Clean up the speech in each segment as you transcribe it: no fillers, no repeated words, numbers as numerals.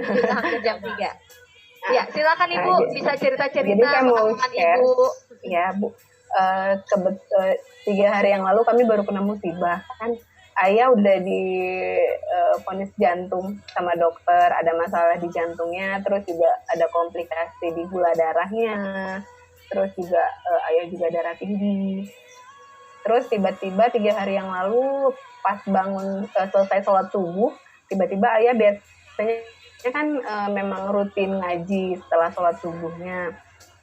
Sudah hampir jam 3. Ya, silakan Ibu, bisa cerita-cerita jadi saya mau pengalaman share, Ibu. ya Bu. 3 hari yang lalu kami baru kena musibah kan. Ayah udah vonis jantung sama dokter, ada masalah di jantungnya, terus juga ada komplikasi di gula darahnya, terus juga ayah juga darah tinggi. Terus tiba-tiba 3 hari yang lalu pas bangun selesai sholat subuh, tiba-tiba ayah biasanya kan memang rutin ngaji setelah sholat subuhnya.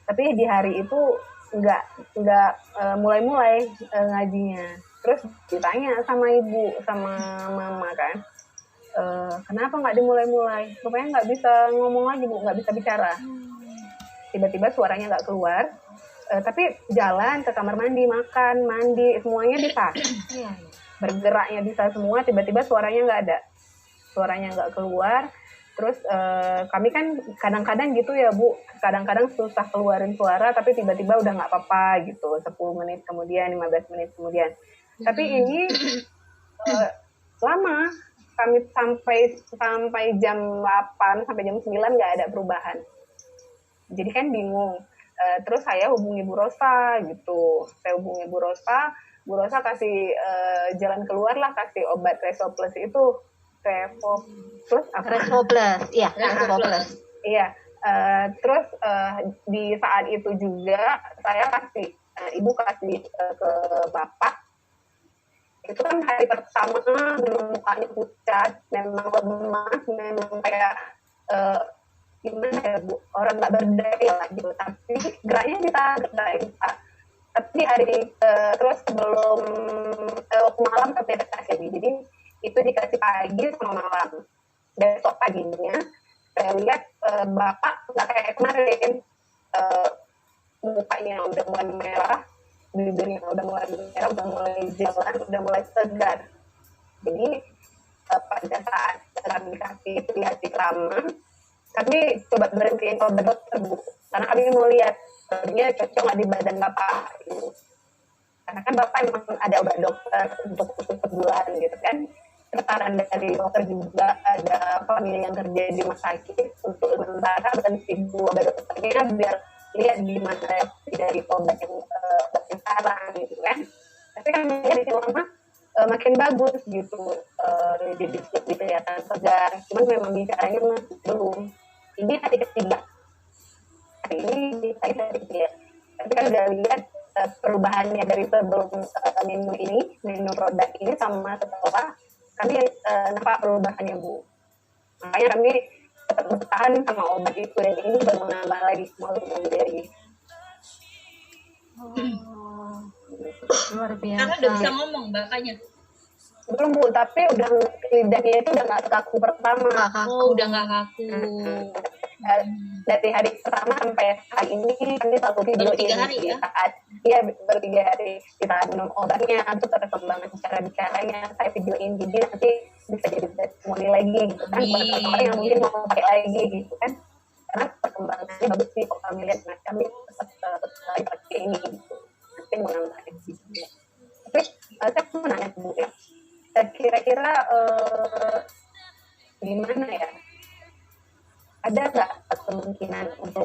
Tapi di hari itu nggak mulai-mulai ngajinya. Terus ditanya sama ibu, sama mama kan, kenapa nggak dimulai-mulai? Rupanya nggak bisa ngomong lagi Bu, nggak bisa bicara. Tiba-tiba suaranya nggak keluar, tapi jalan ke kamar mandi, makan, mandi, semuanya bisa. Bergeraknya bisa semua, tiba-tiba suaranya nggak ada. Suaranya nggak keluar. Terus kami kan kadang-kadang gitu ya Bu, kadang-kadang susah keluarin suara, tapi tiba-tiba udah nggak apa-apa gitu, 10 menit kemudian, 15 menit kemudian. Tapi ini lama, kami sampai jam 8, sampai jam 9 nggak ada perubahan. Jadi kan bingung. Terus saya hubungi Bu Rosa gitu, saya hubungi Bu Rosa kasih jalan keluar lah, kasih obat Resoples itu. Resoples, iya, Resoples. Iya, terus di saat itu juga saya kasih, ibu kasih ke bapak. Itu kan hari pertama mukanya pucat, memang lemas, memang kayak gimana ya Bu, orang nggak berdaya lah gitu. Tapi geraknya bisa gerak. Tapi hari terus sebelum malam sampai dikasih, jadi itu dikasih pagi sama malam. Besok paginya saya lihat bapak nggak kayak kemarin, mukanya udah mulai merah, bibirnya udah mulai merah, udah mulai jalan, udah mulai segar. Jadi pada saat kami kasih lihat di kamar, kami coba berhentiin obat dokter Bu, karena kami mau lihat sebenarnya cocok nggak di badan bapak gitu. Karena kan bapak memang ada obat dokter untuk khusus sebulan gitu kan. Saran dari dokter juga, ada famili yang kerja di rumah sakit untuk sementara berhenti obat dokternya biar lihat gimana dari obat yang sekarang gitu kan. Tapi kan dari lama makin bagus gitu, jadi kelihatan segar. Cuman memang bicaranya masih belum. Ini hari ketiga. Hari ini saya hari ketiga. Tapi kan udah lihat perubahannya dari sebelum minum produk ini sama setelah kami nampak perubahannya Bu. Makanya kami tetap bertahan sama obat itu, dan ini baru menambah lagi semua dari. Luar biasa. Karena udah bisa ngomong bapaknya. Belum Bu, tapi udah lidahnya itu udah nggak kaku pertama. Udah nggak kaku. Dari hari pertama sampai hari ini kami selalu video baru 3 hari ya? Baru 3 hari kita minum obatnya, itu perkembangan cara bicaranya saya videoin, jadi nanti bisa jadi testimoni lagi gitu kan, buat orang yang mungkin mau pakai lagi gitu kan, karena perkembangannya bagus sih kok kami lihat. Nah kami tetap pakai ini gitu, nanti mau nambahin gitu. Tapi saya mau nanya Bu ya, kira-kira gimana ya, ada nggak kemungkinan untuk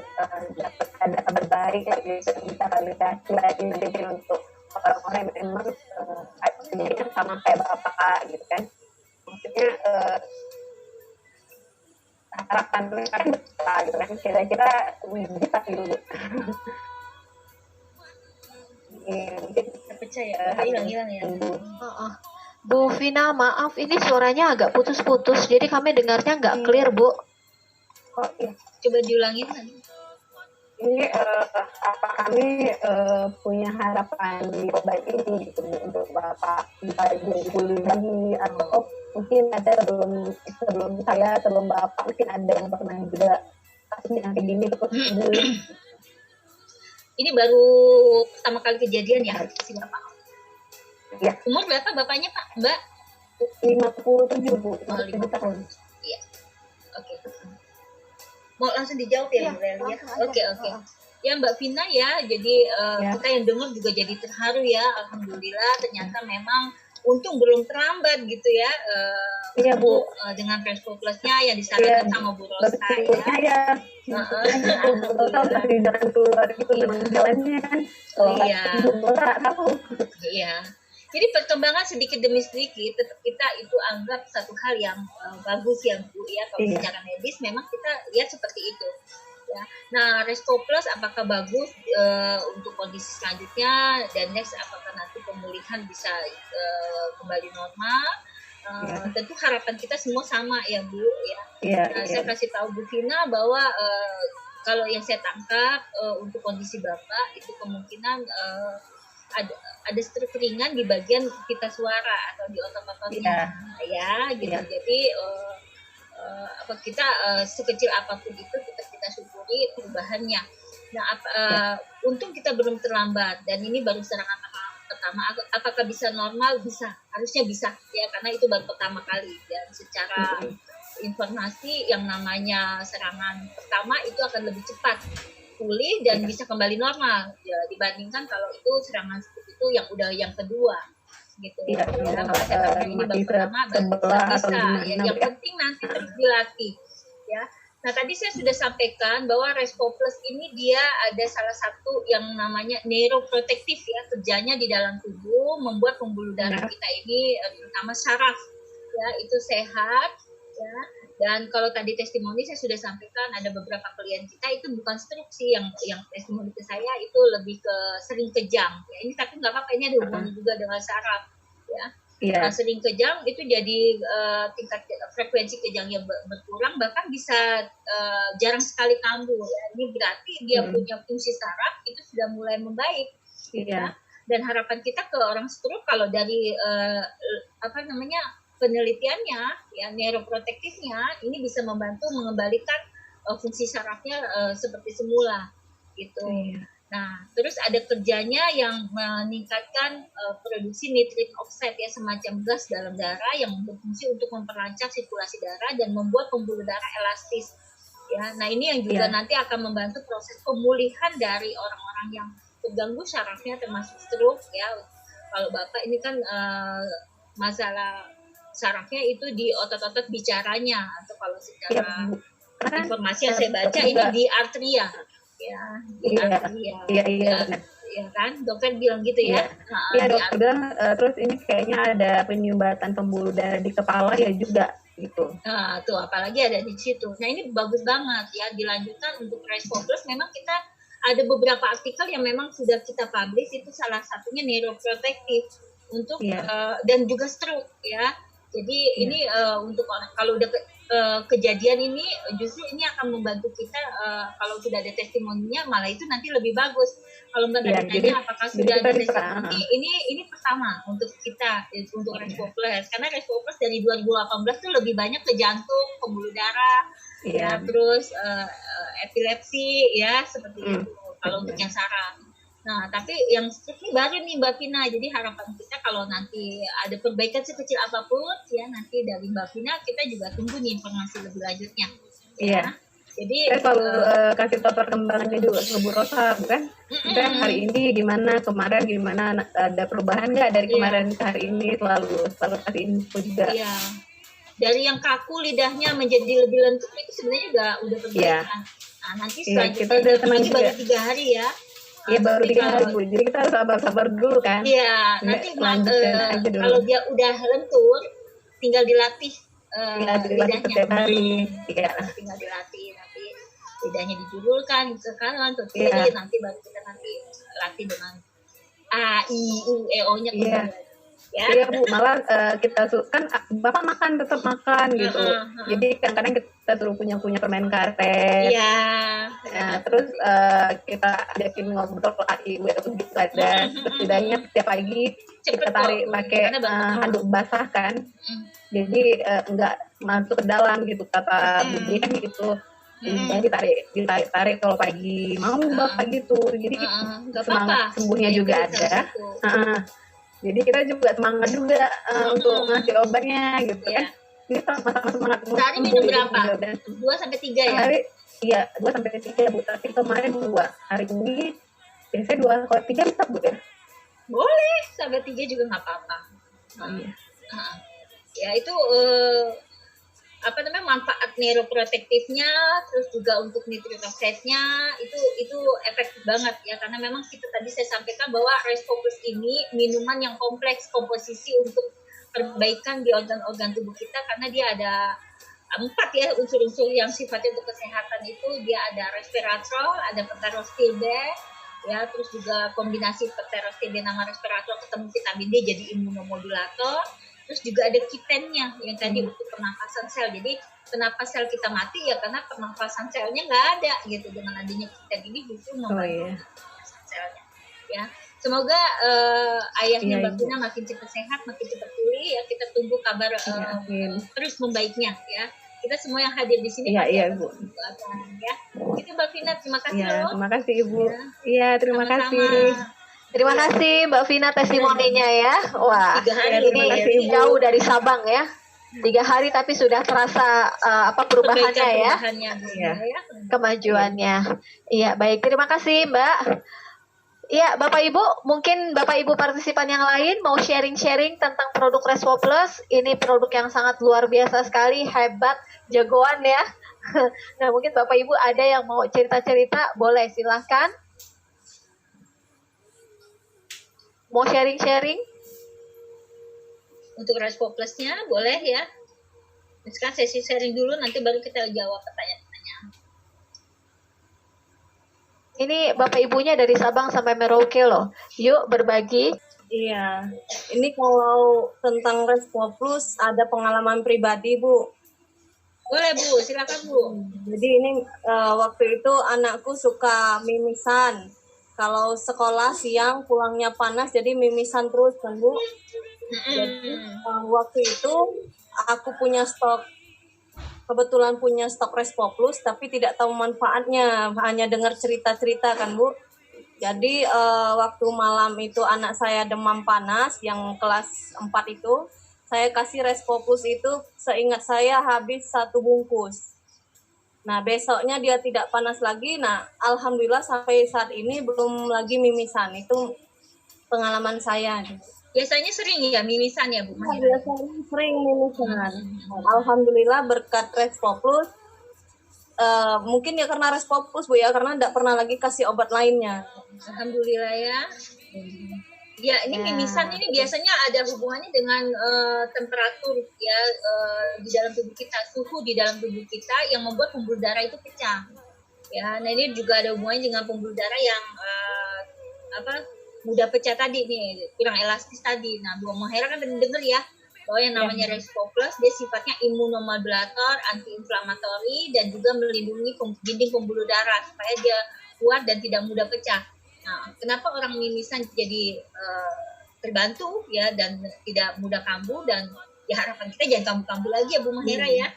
dapat ada kabar baik gitu, bisa realisasi lagi jadi untuk orang-orang yang memang penyakitnya sama kayak bapak gitu kan, maksudnya harapan mereka kan besar gitu kan, kira-kira bisa dulu. Mungkin percaya hilang-hilang ya. Bu Vina, maaf ini suaranya agak putus-putus, jadi kami dengarnya nggak clear Bu. Oh iya, Coba diulangin lagi. ini apa kami punya harapan di obat ini gitu untuk bapak bisa pulih lagi, atau mungkin ada sebelum saya, sebelum bapak mungkin ada yang pernah juga kasus yang kayak gini terus pulih. Ini baru pertama kali kejadian ya si bapak. Ya. Umur berapa bapaknya Pak? Mbak? 57 Bu, 57 tahun. Iya. Oke. Mau langsung dijawab ya Bu Lelia? Oke. Ya Mbak Vina ya, jadi kita yang dengar juga jadi terharu ya. Alhamdulillah ternyata memang untung belum terlambat gitu ya. Iya, Bu. Dengan Respo Plusnya yang disarankan sama Bu Rosa Betulnya ya. Total dari jalan keluar itu memang jalannya kan. Iya. Tahu. Iya. Jadi perkembangan sedikit demi sedikit tetap kita itu anggap satu hal yang bagus ya Bu ya. Kalau secara medis memang kita lihat seperti itu. Ya. Nah, Respo Plus apakah bagus untuk kondisi selanjutnya dan next apakah nanti pemulihan bisa kembali normal? Tentu harapan kita semua sama ya Bu ya. Saya kasih tahu Bu Vina bahwa kalau yang saya tangkap untuk kondisi Bapak itu kemungkinan ada stroke ringan di bagian pita suara atau di otot-ototnya ya gitu. Jadi kita sekecil apapun itu kita syukuri perubahannya. Nah, untung kita belum terlambat dan ini baru serangan pertama. Apakah bisa normal? Bisa, harusnya bisa ya karena itu baru pertama kali dan secara informasi yang namanya serangan pertama itu akan lebih cepat pulih dan bisa kembali normal ya dibandingkan kalau itu serangan seperti itu yang udah yang kedua gitu. Ini baru pertama bisa ya. Yang penting nanti terus dilatih ya. Nah, tadi saya sudah sampaikan bahwa Respo Plus ini dia ada salah satu yang namanya neuroprotektif ya, kerjanya di dalam tubuh membuat pembuluh darah kita ini terutama saraf ya itu sehat ya. Dan kalau tadi testimoni saya sudah sampaikan ada beberapa klien kita itu bukan stroke sih yang testimoni ke saya itu lebih ke sering kejang ya. Ini tapi nggak apa-apa, ini ada hubungan juga dengan saraf ya. Sering kejang itu jadi tingkat frekuensi kejangnya berkurang bahkan bisa jarang sekali kambuh ya. Ini berarti dia punya fungsi saraf itu sudah mulai membaik ya. Dan harapan kita ke orang stroke kalau dari penelitiannya ya neuroprotektifnya ini bisa membantu mengembalikan fungsi sarafnya seperti semula gitu. Nah, terus ada kerjanya yang meningkatkan produksi nitric oxide ya semacam gas dalam darah yang berfungsi untuk memperlancar sirkulasi darah dan membuat pembuluh darah elastis. Ya, nah ini yang juga nanti akan membantu proses pemulihan dari orang-orang yang terganggu sarafnya termasuk stroke ya. Kalau Bapak ini kan masalah sarafnya itu di otot-otot bicaranya atau kalau secara informasi yang saya baca ini di arteria. Ya kan dokter bilang gitu ya. Dokter bilang terus ini kayaknya ada penyumbatan pembuluh darah di kepala ya juga gitu. Nah, tuh apalagi ada di situ. Nah, ini bagus banget ya dilanjutkan untuk Respo Plus. Memang kita ada beberapa artikel yang memang sudah kita publish itu salah satunya neuroprotektif untuk dan juga stroke ya. Jadi ini untuk kalau udah kejadian ini justru ini akan membantu kita kalau sudah ada testimoninya malah itu nanti lebih bagus. Kalau Mbak tanya apakah sudah ada testimoni ini pertama untuk kita untuk Respo Plus karena Respo Plus dari 2018 tuh lebih banyak ke jantung, pembuluh darah, ya, terus epilepsi ya seperti itu kalau untuk yang saraf. Nah, tapi yang stroke ini baru nih Mbak Vina. Jadi harapan kita kalau nanti ada perbaikan sekecil apapun ya nanti dari Mbak Vina kita juga tunggu nih informasi lebih lanjutnya. Iya. Jadi saya selalu kasih tahu perkembangannya juga ke Bu Rosa, bukan? Dan hari ini gimana, kemarin gimana, ada perubahan nggak dari kemarin ke hari ini, selalu kasih info juga. Iya. Dari yang kaku lidahnya menjadi lebih lentur itu sebenarnya udah perbaikan. Nah, nanti selanjutnya kita udah tenang juga. Baru 3 hari ya. Iya baru 3 hari Bu, jadi kita harus sabar-sabar dulu kan. Iya, nanti kalau dia udah lentur, tinggal dilatih lidahnya. Setiap hari. Iya. Tinggal dilatih, nanti lidahnya dijulurkan ke kanan, ke kiri, nanti baru kita latih dengan A, I, U, E, O-nya kemudian. Iya Bu, malah kita kan Bapak tetap makan gitu. Jadi kadang-kadang kita suruh punya permen karet. Iya. Nah, terus kita ajakin ngobrol IW gitu ada. Setidaknya setiap pagi kita tarik pakai handuk basah kan. Jadi enggak masuk ke dalam gitu kata Budi kan gitu. Jadi ditarik kalau pagi mau Bapak gitu. Jadi semangat sembuhnya juga ada. Jadi kita juga semangat juga untuk ngasih obatnya gitu kan. Jadi sama-sama semangat. Sehari minum berapa? 2-3 ya? Iya 2-3 Bu. Tapi kemarin 2. Hari ini biasanya 2 kalau 3 bisa Bu ya? Boleh, sampai 3 juga nggak apa-apa. Oh iya. Ah, ya itu manfaat neuroprotektifnya, terus juga untuk nutritoxidnya itu efektif banget ya, karena memang kita tadi saya sampaikan bahwa Rescopus ini minuman yang kompleks komposisi untuk perbaikan di organ-organ tubuh kita, karena dia ada 4 ya unsur-unsur yang sifatnya untuk kesehatan itu. Dia ada resveratrol, ada pterostide ya, terus juga kombinasi pterostide sama resveratrol ketemu vitamin D jadi imunomodulator. Terus juga ada kitennya yang tadi untuk pernapasan sel. Jadi kenapa sel kita mati ya karena pernapasan selnya nggak ada gitu. Dengan adanya kiten ini justru membantu pernapasan selnya. Ya, semoga ayahnya Mbak Vina makin cepat sehat, makin cepat pulih ya. Kita tunggu kabar terus membaiknya ya. Kita semua yang hadir di sini Bu. Ya. Itu Mbak Vina, terima kasih loh. Terima kasih Ibu. Iya, terima kasih. Terima kasih Mbak Vina testimoninya ya. Wah, 3 hari ini jauh dari Sabang ya. 3 hari tapi sudah terasa perubahannya ya. Kemajuannya. Iya, baik. Terima kasih Mbak. Iya, Bapak Ibu, mungkin Bapak Ibu partisipan yang lain mau sharing-sharing tentang produk Respo Plus. Ini produk yang sangat luar biasa sekali, hebat, jagoan ya. Nah, mungkin Bapak Ibu ada yang mau cerita-cerita, boleh silahkan. Mau sharing-sharing? Untuk Respo Plus-nya boleh ya. Sekarang sesi sharing dulu, nanti baru kita jawab pertanyaan-pertanyaan. Ini Bapak Ibunya dari Sabang sampai Merauke loh. Yuk berbagi. Iya, ini kalau tentang Respo Plus ada pengalaman pribadi Bu. Boleh Bu, silakan Bu. Jadi ini waktu itu anakku suka mimisan. Kalau sekolah siang pulangnya panas jadi mimisan terus kan Bu. Jadi waktu itu aku punya stok, kebetulan punya stok Respo Plus tapi tidak tahu manfaatnya, hanya dengar cerita-cerita kan Bu. Jadi waktu malam itu anak saya demam panas yang kelas 4 itu, saya kasih Respo Plus itu seingat saya habis 1 bungkus. Nah, besoknya dia tidak panas lagi. Nah, alhamdulillah sampai saat ini belum lagi mimisan. Itu pengalaman saya. Biasanya sering ya mimisan ya, Bu? Biasanya sering mimisan. Alhamdulillah berkat Respo Plus. Mungkin ya karena Respo Plus Bu ya, karena tidak pernah lagi kasih obat lainnya. Alhamdulillah ya. Ya, ini mimisan ini biasanya ada hubungannya dengan temperatur ya di dalam tubuh kita, suhu di dalam tubuh kita yang membuat pembuluh darah itu pecah. Ya, nah ini juga ada hubungannya dengan pembuluh darah yang mudah pecah tadi nih, kurang elastis tadi. Nah, Bu Mahera kan dengar ya bahwa yang namanya Respo Plus dia sifatnya imunomodulator, anti-inflamatori dan juga melindungi dinding pembuluh darah supaya dia kuat dan tidak mudah pecah. Nah, kenapa orang mimisan jadi terbantu ya dan tidak mudah kambuh, dan ya harapan kita jangan kambuh-kambuh lagi ya Bu Mahera ya.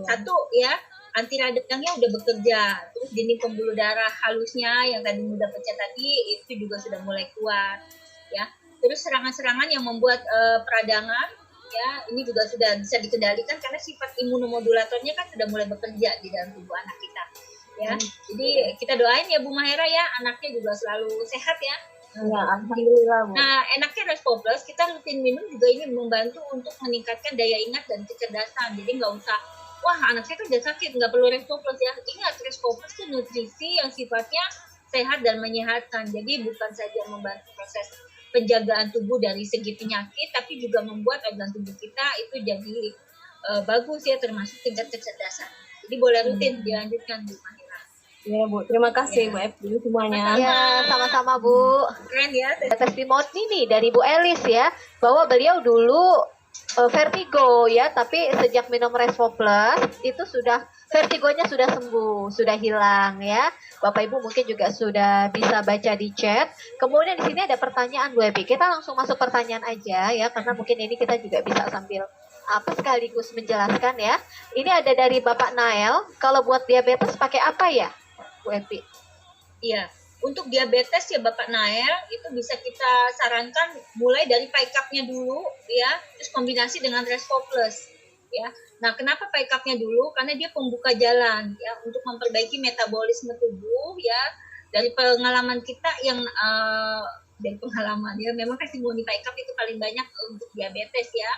Satu ya, anti radangnya udah bekerja, terus dinding pembuluh darah halusnya yang tadi mudah pecah tadi itu juga sudah mulai kuat ya. Terus serangan-serangan yang membuat peradangan ya ini juga sudah bisa dikendalikan karena sifat imunomodulatornya kan sudah mulai bekerja di dalam tubuh anak kita. Ya, jadi kita doain ya Bu Mahera ya, anaknya juga selalu sehat ya. Ya, alhamdulillah Bu. Nah, enaknya Respo Plus kita rutin minum juga ini membantu untuk meningkatkan daya ingat dan kecerdasan. Jadi nggak usah, wah anak saya kan udah sakit, nggak perlu Respo Plus ya. Ingat, Respo Plus itu nutrisi yang sifatnya sehat dan menyehatkan. Jadi bukan saja membantu proses penjagaan tubuh dari segi penyakit, tapi juga membuat organ tubuh kita itu jadi bagus ya, termasuk tingkat kecerdasan. Jadi boleh rutin dilanjutkan Bu Mahera. Ya Bu, terima kasih Bu Evi semuanya. Ya, sama-sama Bu. Keren ya. Testimoni nih dari Bu Elis ya, bahwa beliau dulu vertigo ya, tapi sejak minum Respo Plus itu sudah vertigonya sudah sembuh, sudah hilang ya. Bapak Ibu mungkin juga sudah bisa baca di chat. Kemudian di sini ada pertanyaan Bu Evi. Kita langsung masuk pertanyaan aja ya, karena mungkin ini kita juga bisa sambil sekaligus menjelaskan ya. Ini ada dari Bapak Nael. Kalau buat diabetes pakai apa ya, Bu Evi? Iya, untuk diabetes ya Bapak Nael itu bisa kita sarankan mulai dari PICAP-nya dulu ya, terus kombinasi dengan Respo Plus ya. Nah, kenapa PICAP-nya dulu? Karena dia pembuka jalan ya untuk memperbaiki metabolisme tubuh ya. Dari pengalaman kita yang dari pengalaman ya, memang testimoni PICAP itu paling banyak untuk diabetes ya.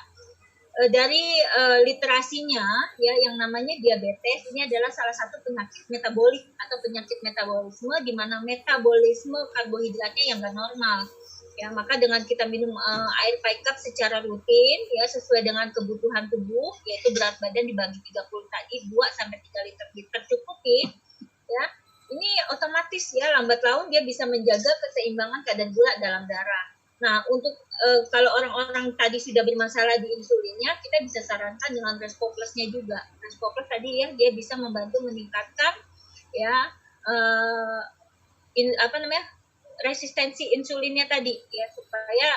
Dari literasinya ya, yang namanya diabetes ini adalah salah satu penyakit metabolik atau penyakit metabolisme di mana metabolisme karbohidratnya yang nggak normal ya. Maka dengan kita minum air PICAP secara rutin ya, sesuai dengan kebutuhan tubuh, yaitu berat badan dibagi 30 tadi, 2 sampai 3 liter tercukupi ya, ini otomatis ya lambat laun dia bisa menjaga keseimbangan kadar gula dalam darah. Nah, untuk kalau orang-orang tadi sudah bermasalah di insulinnya, kita bisa sarankan dengan Respo-Plus-nya juga. Respo-Plus tadi ya, dia bisa membantu meningkatkan ya resistensi insulinnya tadi ya, supaya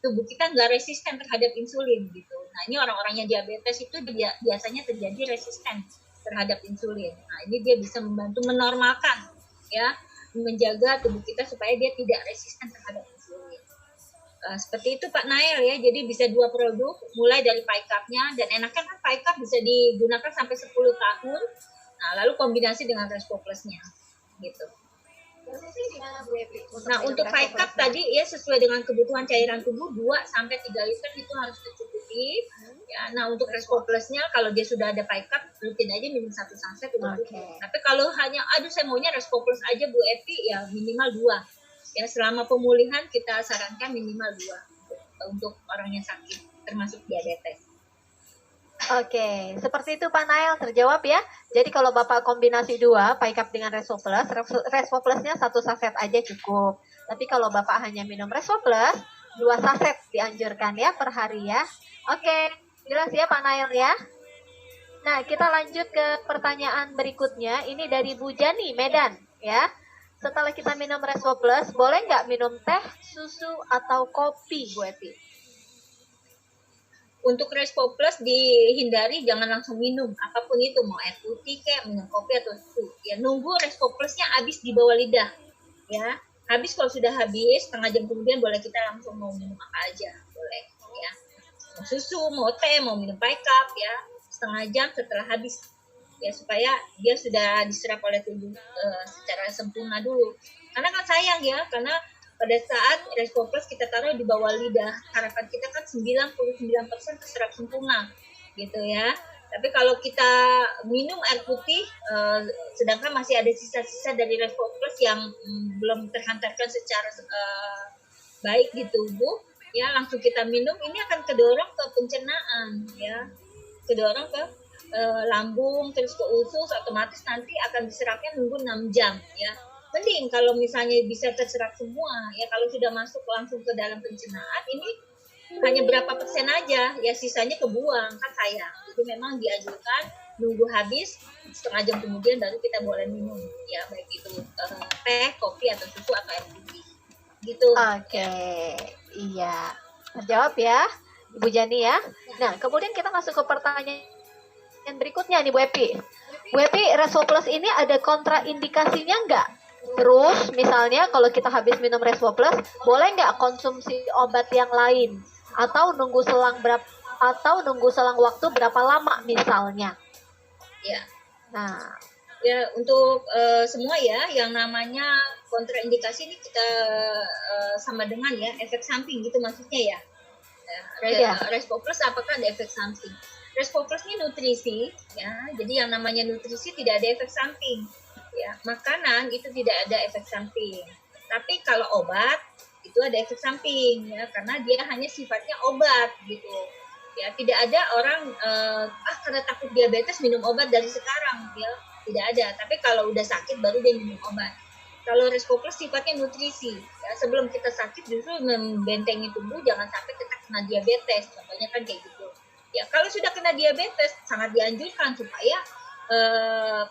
tubuh kita nggak resisten terhadap insulin gitu. Nah, ini orang-orang yang diabetes itu biasanya terjadi resisten terhadap insulin. Nah, ini dia bisa membantu menormalkan ya, menjaga tubuh kita supaya dia tidak resisten terhadap insulin. Seperti itu Pak Nael ya, jadi bisa 2 produk, mulai dari PICAP-nya, dan enaknya kan PICAP bisa digunakan sampai 10 tahun, nah lalu kombinasi dengan Respo-Plus-nya gitu. Nah, untuk PICAP tadi ya, sesuai dengan kebutuhan cairan tubuh 2 sampai 3 liter itu harus tercukupi. Ya, nah untuk Respo-Plus-nya kalau dia sudah ada PICAP, rutin aja minum 1 saset udah cukup. Tapi kalau hanya saya maunya Respo-Plus aja Bu Epi, ya minimal 2. Ya, selama pemulihan kita sarankan minimal 2 untuk orang yang sakit termasuk diabetes. Oke, seperti itu Pak Nael, terjawab ya. Jadi kalau Bapak kombinasi 2, PICAP dengan Respo-Plus, Respo-Plus-nya 1 saset aja cukup. Tapi kalau Bapak hanya minum Respo-Plus, 2 saset dianjurkan ya per hari ya. Oke, jelas ya Pak Nael ya. Nah, kita lanjut ke pertanyaan berikutnya. Ini dari Bu Jani, Medan ya. Setelah kita minum Respo-Plus, boleh nggak minum teh, susu, atau kopi Bu Epi? Untuk Respo-Plus dihindari, jangan langsung minum apapun itu, mau air putih kayak minum kopi atau susu ya, nunggu Respo-Plus-nya habis di bawah lidah ya. Habis, kalau sudah habis setengah jam kemudian boleh kita langsung mau minum apa aja boleh ya, mau susu, mau teh, mau minum PICAP ya, setengah jam setelah habis ya, supaya dia sudah diserap oleh tubuh secara sempurna dulu. Karena kan sayang ya, karena pada saat Respo-Plus kita taruh di bawah lidah, harapan kita kan 99% terserap sempurna gitu ya. Tapi kalau kita minum air putih, sedangkan masih ada sisa-sisa dari Respo-Plus yang belum terhantarkan secara baik di tubuh, ya langsung kita minum, ini akan kedorong ke pencernaan ya, kedorong ke lambung, terus ke usus, otomatis nanti akan diserapnya nunggu 6 jam ya. Mending kalau misalnya bisa terserap semua ya, kalau sudah masuk langsung ke dalam pencernaan, ini hanya berapa persen aja ya, sisanya kebuang, kan sayang. Jadi memang dianjurkan nunggu habis setengah jam kemudian baru kita boleh minum ya, baik itu teh, kopi, atau susu, atau air putih gitu. Oke, iya, terjawab ya Ibu Jani ya. Nah, kemudian kita masuk ke pertanyaan berikutnya nih Bu Epi. Bu Epi, Respo-Plus ini ada kontraindikasinya nggak? Terus misalnya kalau kita habis minum Respo-Plus, boleh nggak konsumsi obat yang lain? Atau nunggu selang waktu berapa lama misalnya? Ya. Nah, ya untuk semua ya, yang namanya kontraindikasi ini kita sama dengan ya efek samping gitu maksudnya ya. Respo-Plus apakah ada efek samping? Respo-Plus ini nutrisi ya, jadi yang namanya nutrisi tidak ada efek samping. Ya, makanan itu tidak ada efek samping. Tapi kalau obat itu ada efek samping ya, karena dia hanya sifatnya obat gitu. Ya, tidak ada orang karena takut diabetes minum obat dari sekarang ya, tidak ada. Tapi kalau udah sakit baru dia minum obat. Kalau Respo-Plus sifatnya nutrisi. Ya, sebelum kita sakit justru membentengi tubuh jangan sampai kita kena diabetes. Contohnya kan kayak gitu. Ya, kalau sudah kena diabetes sangat dianjurkan supaya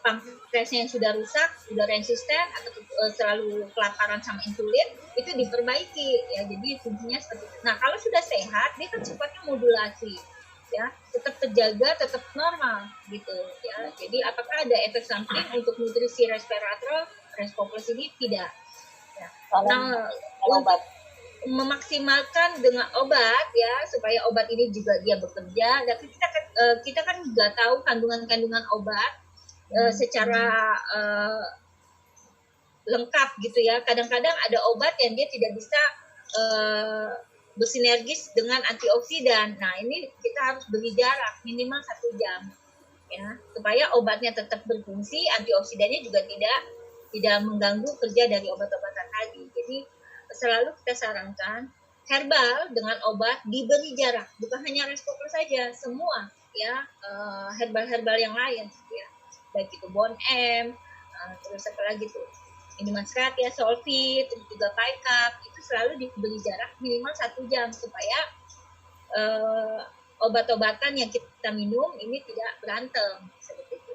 pankreasnya yang sudah rusak, sudah resisten, atau selalu kelaparan sama insulin, itu diperbaiki ya. Jadi fungsinya seperti itu. Nah, kalau sudah sehat, dia kan sifatnya modulasi ya, tetap terjaga, tetap normal gitu ya. Jadi apakah ada efek samping untuk nutrisi resveratrol Respo-Plus ini? Tidak ya. Nah, untuk memaksimalkan dengan obat ya, supaya obat ini juga dia bekerja. Dan kita kan nggak tahu kandungan obat secara lengkap gitu ya. Kadang-kadang ada obat yang dia tidak bisa bersinergis dengan antioksidan. Nah, ini kita harus beri jarak minimal 1 jam ya, supaya obatnya tetap berfungsi, antioksidannya juga tidak mengganggu kerja dari obat-obatan tadi. Jadi selalu kita sarankan herbal dengan obat diberi jarak, bukan hanya Rescopler saja, semua ya, herbal-herbal yang lain ya, baik itu Bon M, terus apa lagi tuh, minuman serat ya, Solvit, terus juga Picap, itu selalu diberi jarak minimal 1 jam supaya obat-obatan yang kita minum ini tidak berantem seperti itu.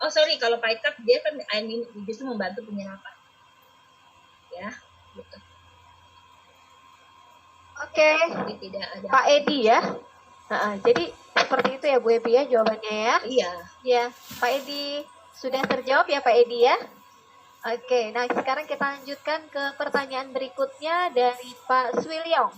Oh sorry, kalau Picap dia kan air minum justru membantu penyerapan ya, gitu. Oke, Jadi tidak ada. Pak Edi ya. Jadi seperti itu ya Bu Epi ya jawabannya ya. Iya. Ya, Pak Edi sudah terjawab ya Pak Edi ya. Oke, nah sekarang kita lanjutkan ke pertanyaan berikutnya dari Pak Swilyong.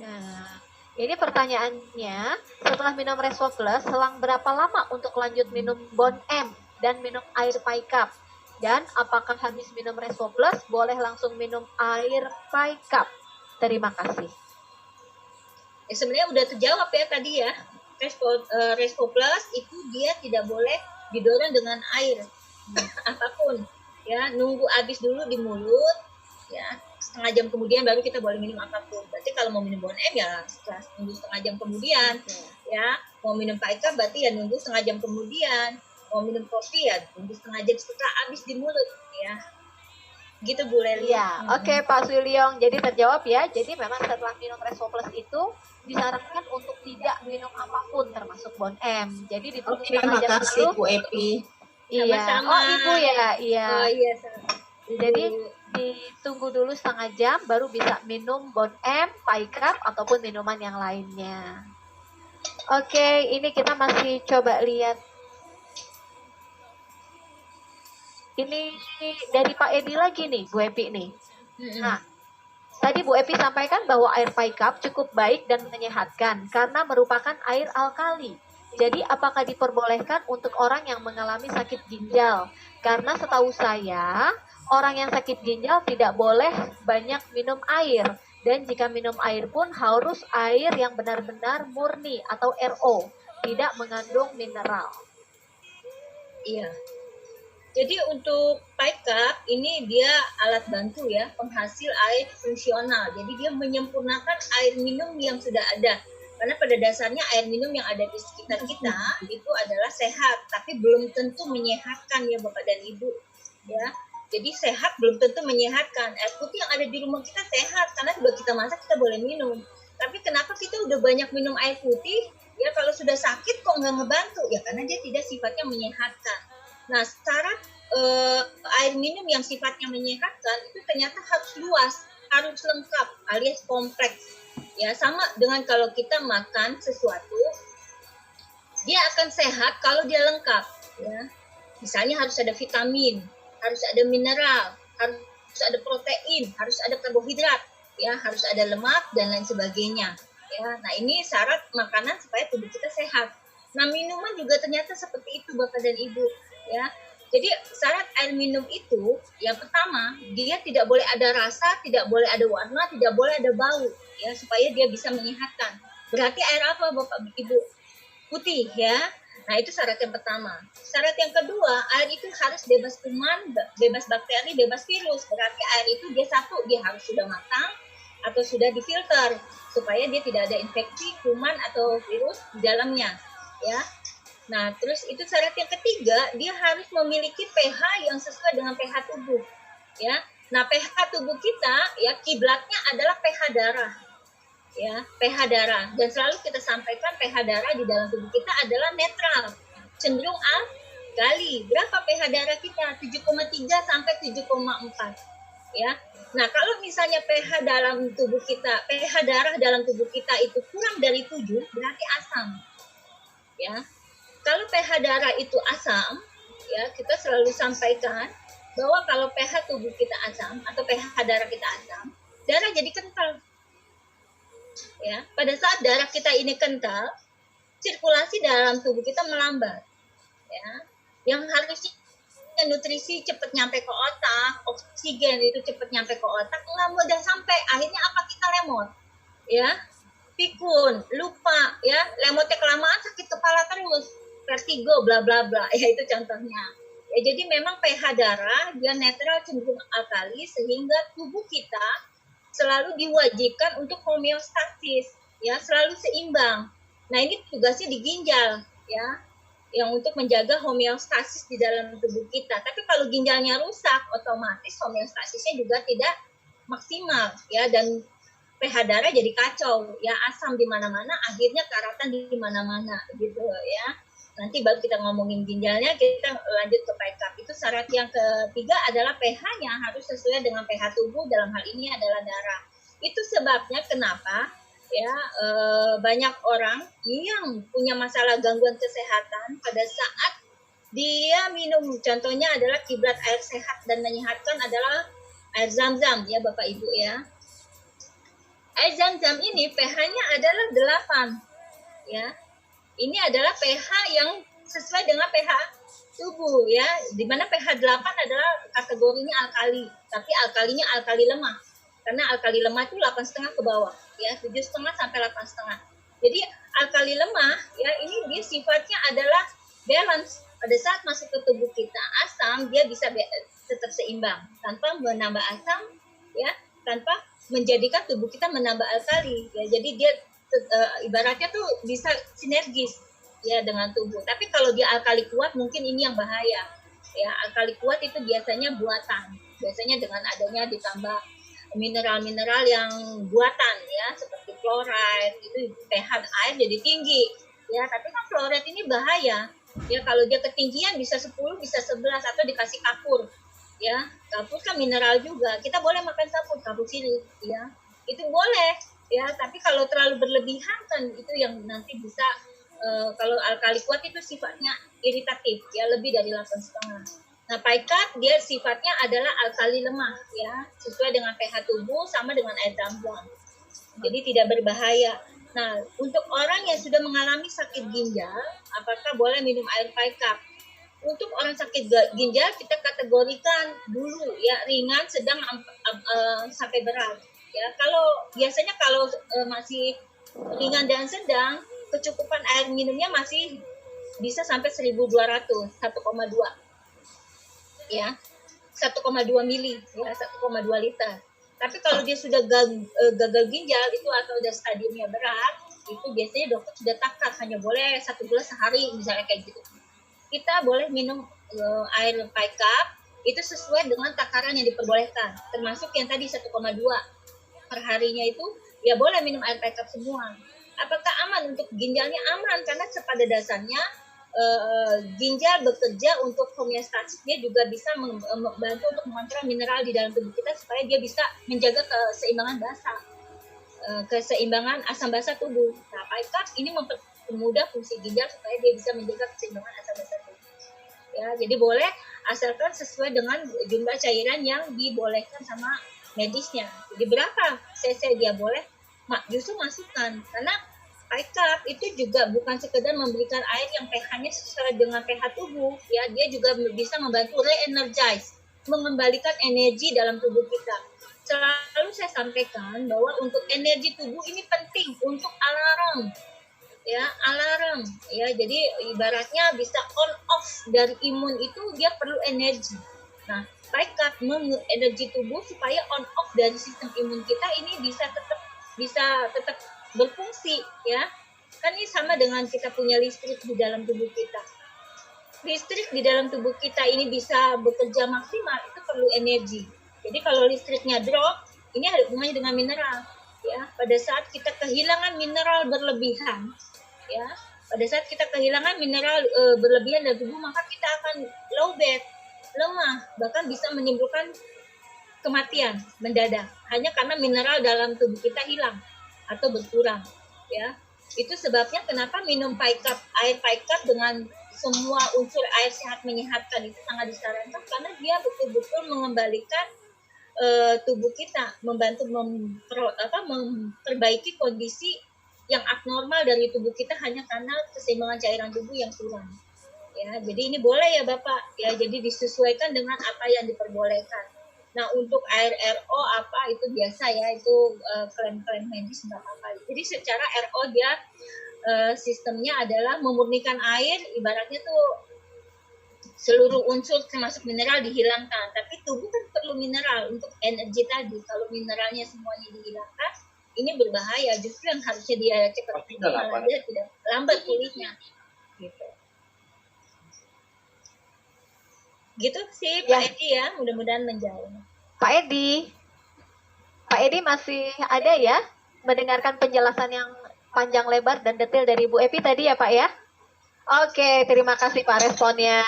Nah, ini pertanyaannya, setelah minum Resco Plus, selang berapa lama untuk lanjut minum Bon M dan minum air Picap? Dan apakah habis minum Resco Plus boleh langsung minum air Picap? Terima kasih. Ya sebenarnya udah terjawab ya tadi ya. Resco Plus itu dia tidak boleh didorong dengan air apapun ya, nunggu habis dulu di mulut ya, setengah jam kemudian baru kita boleh minum apapun. Berarti kalau mau minum Bon M ya setelah nunggu setengah jam kemudian ya, mau minum Picap berarti ya nunggu setengah jam kemudian, mau minum kopi ya nunggu setengah jam setelah habis di mulut ya, gitu Bu Leli. Ya, oke Pak Swilyong, jadi terjawab ya. Jadi memang setelah minum Resco Plus itu disarankan untuk tidak minum apapun termasuk Bon M. Jadi ditunggu setengah jam makasih dulu. Bu Epi. Iya. Sama-sama. Oh Ibu ya, iya. Oh iya sama. Jadi ditunggu dulu setengah jam baru bisa minum Bon M, Picap ataupun minuman yang lainnya. Oke, ini kita masih coba lihat. Ini dari Pak Edi lagi nih, Bu Epi nih. Nah, tadi Bu Epi sampaikan bahwa air Picap cukup baik dan menyehatkan karena merupakan air alkali. Jadi apakah diperbolehkan untuk orang yang mengalami sakit ginjal? Karena setahu saya, orang yang sakit ginjal tidak boleh banyak minum air. Dan jika minum air pun harus air yang benar-benar murni atau RO, tidak mengandung mineral. Iya. Jadi untuk Picap ini dia alat bantu ya, penghasil air fungsional. Jadi dia menyempurnakan air minum yang sudah ada. Karena pada dasarnya air minum yang ada di sekitar kita itu adalah sehat, tapi belum tentu menyehatkan ya Bapak dan Ibu. Ya. Jadi sehat belum tentu menyehatkan. Air putih yang ada di rumah kita sehat karena buat kita masak kita boleh minum. Tapi kenapa kita udah banyak minum air putih? Ya kalau sudah sakit kok nggak ngebantu? Ya karena dia tidak sifatnya menyehatkan. Nah, syarat air minum yang sifatnya menyehatkan itu ternyata harus luas, harus lengkap, alias kompleks. Ya, sama dengan kalau kita makan sesuatu, dia akan sehat kalau dia lengkap. Ya. Misalnya harus ada vitamin, harus ada mineral, harus ada protein, harus ada karbohidrat, ya, harus ada lemak dan lain sebagainya. Ya, nah ini syarat makanan supaya tubuh kita sehat. Nah, minuman juga ternyata seperti itu Bapak dan Ibu. Ya, jadi syarat air minum itu yang pertama dia tidak boleh ada rasa, tidak boleh ada warna, tidak boleh ada bau, ya supaya dia bisa menyehatkan. Berarti air apa Bapak Ibu? Putih ya. Nah itu syarat yang pertama. Syarat yang kedua, air itu harus bebas kuman, bebas bakteri, bebas virus. Berarti air itu dia harus sudah matang atau sudah difilter supaya dia tidak ada infeksi kuman atau virus di dalamnya, ya. Nah, terus itu syarat yang ketiga, dia harus memiliki pH yang sesuai dengan pH tubuh, ya. Nah, pH tubuh kita, ya, kiblatnya adalah pH darah, ya, pH darah. Dan selalu kita sampaikan pH darah di dalam tubuh kita adalah netral, cenderung alkali. Berapa pH darah kita? 7,3 sampai 7,4, ya. Nah, kalau misalnya pH dalam tubuh kita, pH darah dalam tubuh kita itu kurang dari 7, berarti asam, ya. Kalau pH darah itu asam, ya kita selalu sampaikan bahwa kalau pH tubuh kita asam atau pH darah kita asam, darah jadi kental. Ya, pada saat darah kita ini kental, sirkulasi dalam tubuh kita melambat. Ya, yang harusnya nutrisi cepat nyampe ke otak, oksigen itu cepat nyampe ke otak, nggak mudah sampai. Akhirnya apa, kita lemot, ya, pikun, lupa, ya, lemotnya kelamaan sakit kepala terus, vertigo, bla bla bla, ya itu contohnya. Ya, jadi memang pH darah dia netral cenderung alkali sehingga tubuh kita selalu diwajibkan untuk homeostasis, ya, selalu seimbang. Nah, ini tugasnya di ginjal, ya, yang untuk menjaga homeostasis di dalam tubuh kita. Tapi kalau ginjalnya rusak, otomatis homeostasisnya juga tidak maksimal, ya, dan pH darah jadi kacau, ya, asam di mana-mana, akhirnya karatan di mana-mana, gitu, ya. Nanti baru kita ngomongin ginjalnya, kita lanjut ke PAIKAP. Itu syarat yang ketiga adalah pH-nya harus sesuai dengan pH tubuh, dalam hal ini adalah darah. Itu sebabnya kenapa, ya, banyak orang yang punya masalah gangguan kesehatan pada saat dia minum, contohnya adalah kiblat air sehat dan menyehatkan adalah air zam-zam, ya Bapak Ibu, ya. Air zam-zam ini pH-nya adalah 8, ya. Ini adalah pH yang sesuai dengan pH tubuh, ya. Di mana pH 8 adalah kategorinya alkali, tapi alkalinya alkali lemah. Karena alkali lemah itu 8,5 ke bawah, ya, 7,5 sampai 8,5. Jadi alkali lemah, ya, ini dia sifatnya adalah balance. Pada saat masuk ke tubuh kita, asam dia bisa tetap seimbang tanpa menambah asam, ya, tanpa menjadikan tubuh kita menambah alkali, ya. Jadi dia ibaratnya tuh bisa sinergis, ya, dengan tubuh. Tapi kalau dia alkali kuat, mungkin ini yang bahaya, ya. Alkali kuat itu biasanya buatan, biasanya dengan adanya ditambah mineral-mineral yang buatan, ya, seperti fluoride, itu pH air jadi tinggi, ya. Tapi kan fluoride ini bahaya, ya, kalau dia ketinggian bisa 10, bisa 11, atau dikasih kapur, ya. Kapur kan mineral juga, kita boleh makan kapur sirik, ya, itu boleh, ya. Tapi kalau terlalu berlebihan kan itu yang nanti bisa, kalau alkali kuat itu sifatnya iritatif, ya, lebih dari 8,5. Nah, PAIKAP dia sifatnya adalah alkali lemah, ya, sesuai dengan pH tubuh sama dengan air zam-zam. Jadi tidak berbahaya. Nah, untuk orang yang sudah mengalami sakit ginjal, apakah boleh minum air PAIKAP? Untuk orang sakit ginjal kita kategorikan dulu, ya, ringan, sedang, sampai berat. Ya, kalau biasanya kalau masih ringan dan sedang, kecukupan air minumnya masih bisa sampai 1.200, 1,2. Ya, 1,2 mili, ya, 1,2 liter. Tapi kalau dia sudah gagal ginjal itu atau udah stadiumnya berat, itu biasanya dokter sudah takar hanya boleh 1 gelas sehari, misalnya kayak gitu. Kita boleh minum air PAIKAP itu sesuai dengan takaran yang diperbolehkan, termasuk yang tadi 1,2 per harinya itu, ya boleh minum air PAIKAP semua. Apakah aman untuk ginjalnya? Aman, karena pada dasarnya ginjal bekerja untuk homeostasis, dia juga bisa membantu untuk mengontrol mineral di dalam tubuh kita supaya dia bisa menjaga keseimbangan keseimbangan asam basa tubuh. Nah, PAIKAP ini mempermudah fungsi ginjal supaya dia bisa menjaga keseimbangan asam basa tubuh. Ya, jadi boleh asalkan sesuai dengan jumlah cairan yang dibolehkan sama medisnya. Jadi berapa cc dia boleh? Justru masukkan, karena PAIKAP itu juga bukan sekedar memberikan air yang pH-nya sesuai dengan pH tubuh, ya, dia juga bisa membantu re-energize, mengembalikan energi dalam tubuh kita. Selalu saya sampaikan bahwa untuk energi tubuh ini penting untuk alarm, ya, jadi ibaratnya bisa on off dari imun itu dia perlu energi. Nah, PAIKAP energi tubuh supaya on off dari sistem imun kita ini bisa tetap berfungsi, ya. Kan ini sama dengan kita punya listrik di dalam tubuh kita. Listrik di dalam tubuh kita ini bisa bekerja maksimal, itu perlu energi. Jadi kalau listriknya drop, ini ada hubungannya dengan mineral, ya. Pada saat kita kehilangan mineral berlebihan, ya, pada saat kita kehilangan mineral berlebihan dalam tubuh, maka kita akan lowbat, lemah, bahkan bisa menimbulkan kematian mendadak hanya karena mineral dalam tubuh kita hilang atau berkurang, ya. Itu sebabnya kenapa minum PAIKAP, air PAIKAP dengan semua unsur air sehat menyehatkan itu sangat disarankan, karena dia betul-betul mengembalikan tubuh kita, membantu memperbaiki kondisi yang abnormal dari tubuh kita hanya karena keseimbangan cairan tubuh yang kurang. ya. Jadi ini boleh ya Bapak, ya. Jadi disesuaikan dengan apa yang diperbolehkan. Nah untuk air RO apa itu biasa ya, itu klaim-klaim medis nggak apa-apa. Jadi secara RO dia sistemnya adalah memurnikan air, ibaratnya tuh seluruh unsur termasuk mineral dihilangkan. Tapi tubuh kan perlu mineral untuk energi tadi. Kalau mineralnya semuanya dihilangkan, ini berbahaya. Justru yang harusnya dia cepat pulih, malah dia tidak lambat pulihnya. Gitu sih Pak Edi ya, mudah-mudahan menjawab. Pak Edi masih ada ya mendengarkan penjelasan yang panjang lebar dan detail dari Bu Epi tadi ya Pak ya? Oke, terima kasih Pak responnya.